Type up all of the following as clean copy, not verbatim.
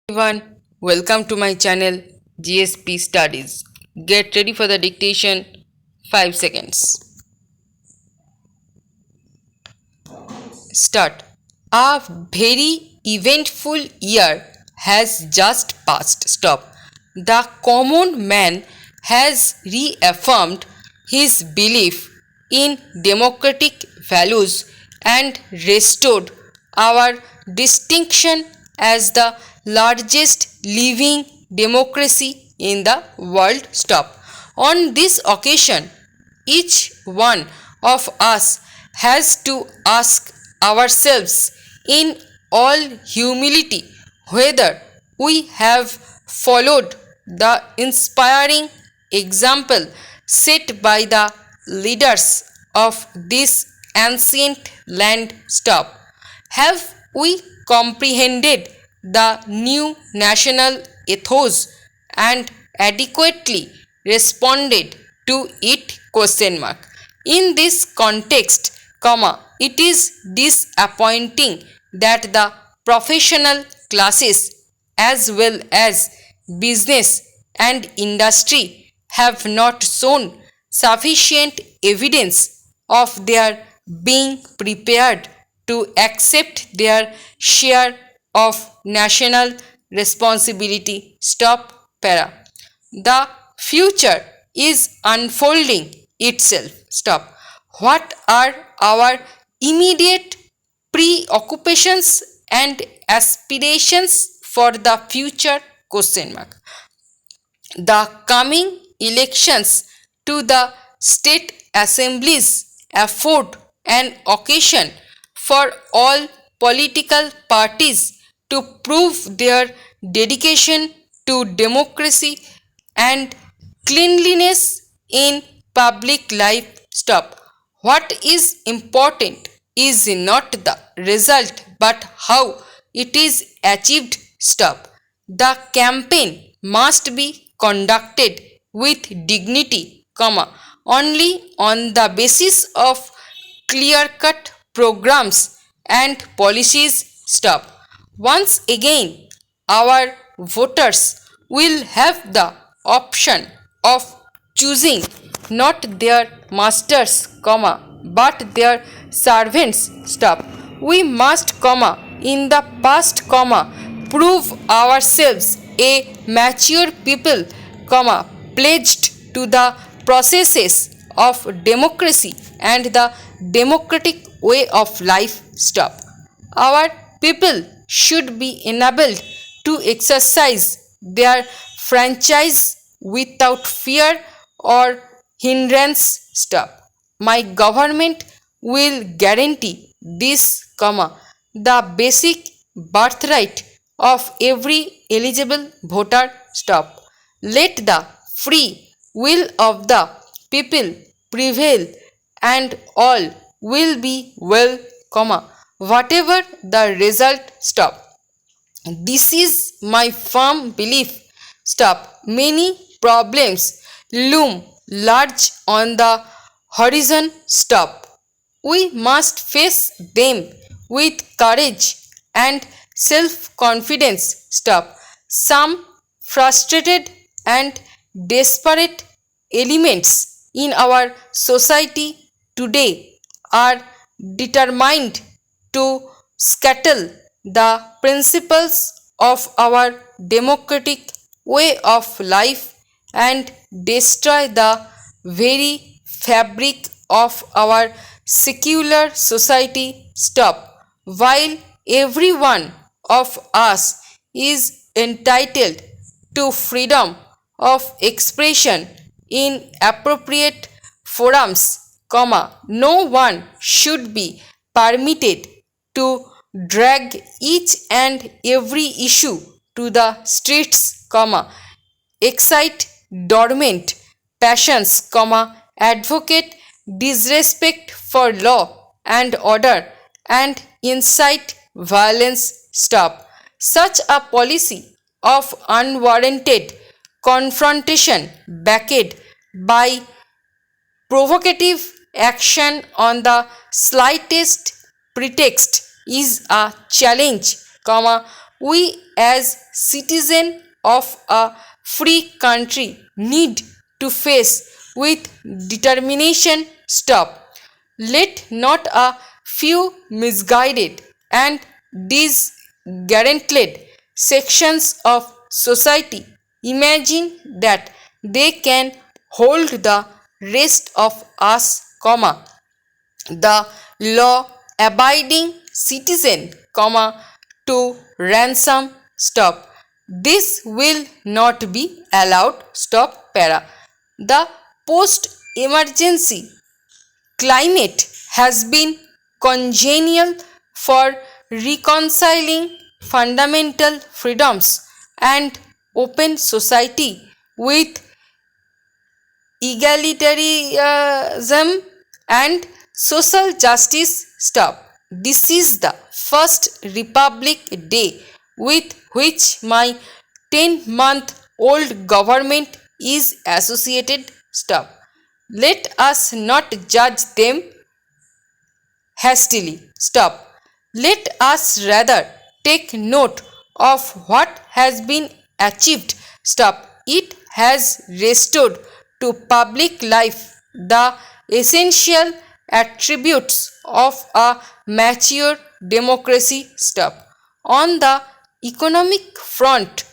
Everyone, welcome to my channel GSP Studies. Get ready for the dictation. 5 seconds. Start. A very eventful year has just passed. Stop. The common man has reaffirmed his belief in democratic values and restored our distinction as the largest living democracy in the world. Stop. On this occasion, each one of us has to ask ourselves in all humility whether we have followed the inspiring example set by the leaders of this ancient land. Stop. Have we comprehended the new national ethos and adequately responded to it? Question mark. In this context, it is disappointing that the professional classes as well as business and industry have not shown sufficient evidence of their being prepared to accept their share of national responsibility. Stop. Para. The future is unfolding itself. Stop. What are our immediate preoccupations and aspirations for the future? Question mark. The coming elections to the state assemblies afford an occasion for all political parties to prove their dedication to democracy and cleanliness in public life. Stop. What is important is not the result but how it is achieved. Stop. The campaign must be conducted with dignity, only on the basis of clear-cut programs and policies. Stop. Once again, our voters will have the option of choosing not their masters, but their servants. Stop. We must, in the past, prove ourselves a mature people, pledged to the processes of democracy and the democratic way of life. Stop. Our people should be enabled to exercise their franchise without fear or hindrance. Stop. My government will guarantee this, the basic birthright of every eligible voter. Stop. Let the free will of the people prevail and all will be well, whatever the result. Stop. This is my firm belief. Stop. Many problems loom large on the horizon. Stop. We must face them with courage and self-confidence. Stop. Some frustrated and desperate elements in our society today are determined to scuttle the principles of our democratic way of life and destroy the very fabric of our secular society. Stop. While every one of us is entitled to freedom of expression in appropriate forums, no one should be permitted to drag each and every issue to the streets, excite dormant passions, advocate disrespect for law and order, and incite violence. Stop. Such a policy of unwarranted confrontation backed by provocative action on the slightest pretext is a challenge, we as citizen of a free country need to face with determination. Stop. Let not a few misguided and disgruntled sections of society imagine that they can hold the rest of us, the law abiding citizen, to ransom. Stop. This will not be allowed. Stop. Para. The post emergency climate has been congenial for reconciling fundamental freedoms and open society with egalitarianism and social justice. Stop. This is the first Republic Day with which my 10-month-old government is associated. Stop. Let us not judge them hastily. Stop. Let us rather take note of what has been achieved. Stop. It has restored to public life the essential attributes of a mature democracy. Stop. On the economic front,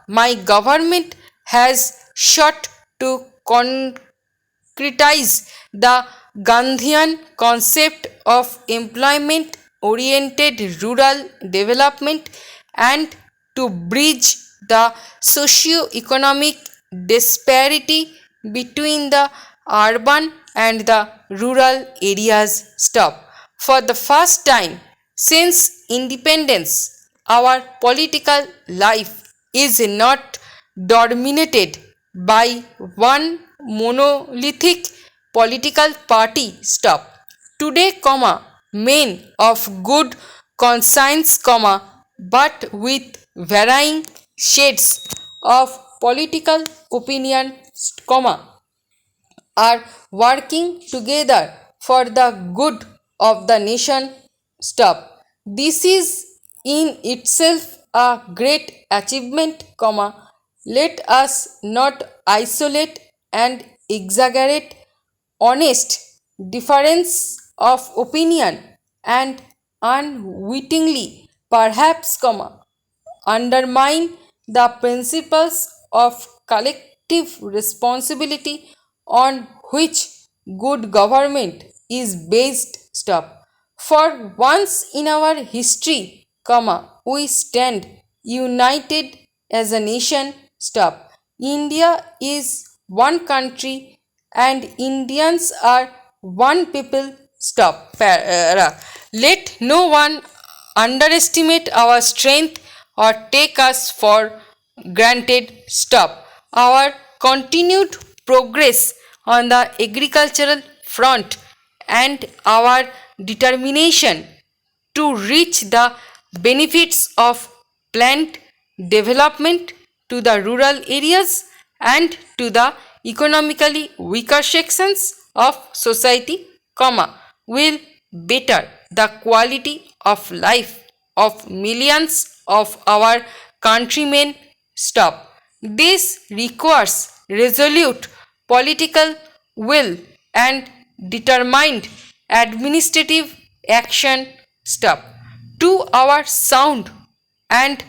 my government has sought to concretize the Gandhian concept of employment oriented rural development and to bridge the socio-economic disparity between the urban and the rural areas. Stop. For the first time since independence, our political life is not dominated by one monolithic political party. Stop. Today, men of good conscience, but with varying shades of political opinion, are working together for the good of the nation. Stop. This is in itself a great achievement, let us not isolate and exaggerate honest difference of opinion and unwittingly perhaps, undermine the principles of collective responsibility on which good government is based. Stop. For once in our history, we stand united as a nation. Stop. India is one country and Indians are one people. Stop. Let no one underestimate our strength or take us for granted. Stop. Our continued progress on the agricultural front and our determination to reach the benefits of plant development to the rural areas and to the economically weaker sections of society, will better the quality of life of millions of our countrymen. Stop. This requires resolute political will and determined administrative action. Stop. To our sound and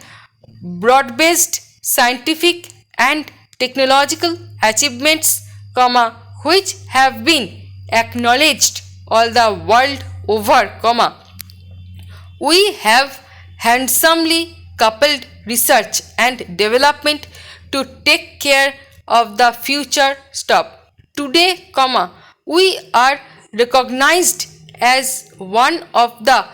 broad-based scientific and technological achievements, which have been acknowledged all the world over, we have handsomely coupled research and development to take care of the future. Stop. Today, we are recognized as one of the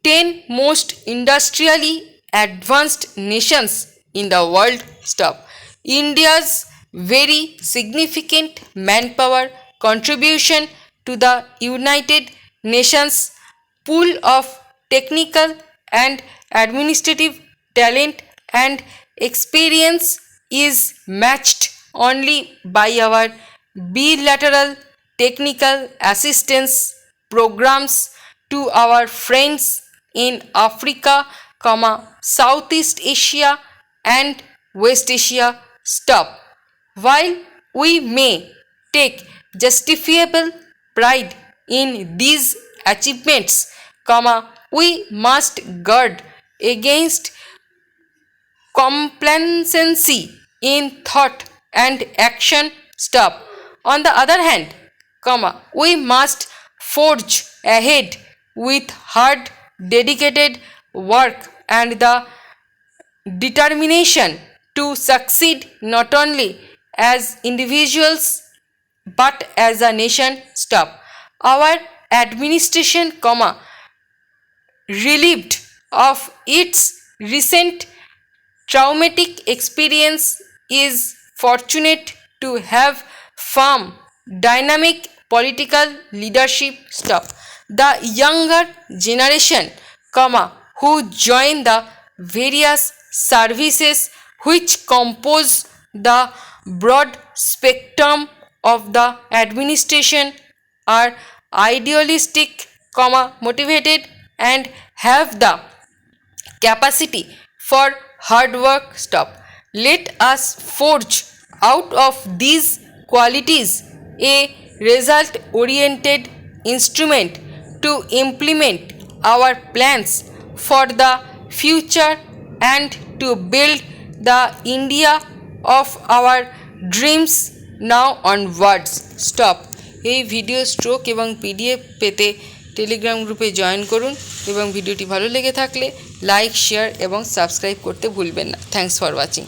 10 most industrially advanced nations in the world. Stop. India's very significant manpower contribution to the United Nations pool of technical and administrative talent and experience is matched only by our bilateral technical assistance programs to our friends in Africa Southeast Asia and West Asia. Stop. While we may take justifiable pride in these achievements, we must guard against complacency in thought and action. Stop. On the other hand, we must forge ahead with hard, dedicated work and the determination to succeed not only as individuals but as a nation. Stop. Our administration, relieved of its recent traumatic experience, is fortunate to have firm, dynamic political leadership. Stop. The younger generation, who join the various services which compose the broad spectrum of the administration are idealistic, motivated, and have the capacity for hard work. Stop. Let us forge out of these qualities a result oriented instrument to implement our plans for the future and to build the India of our dreams now onwards. Stop. এই video stroke এবং PDF পেতে Telegram গ্রুপে join করুন এবং ভিডিওটি ভালো লেগে থাকলে লাইক, শেয়ার এবং সাবস্ক্রাইব করতে ভুলবেন না। Thanks for watching.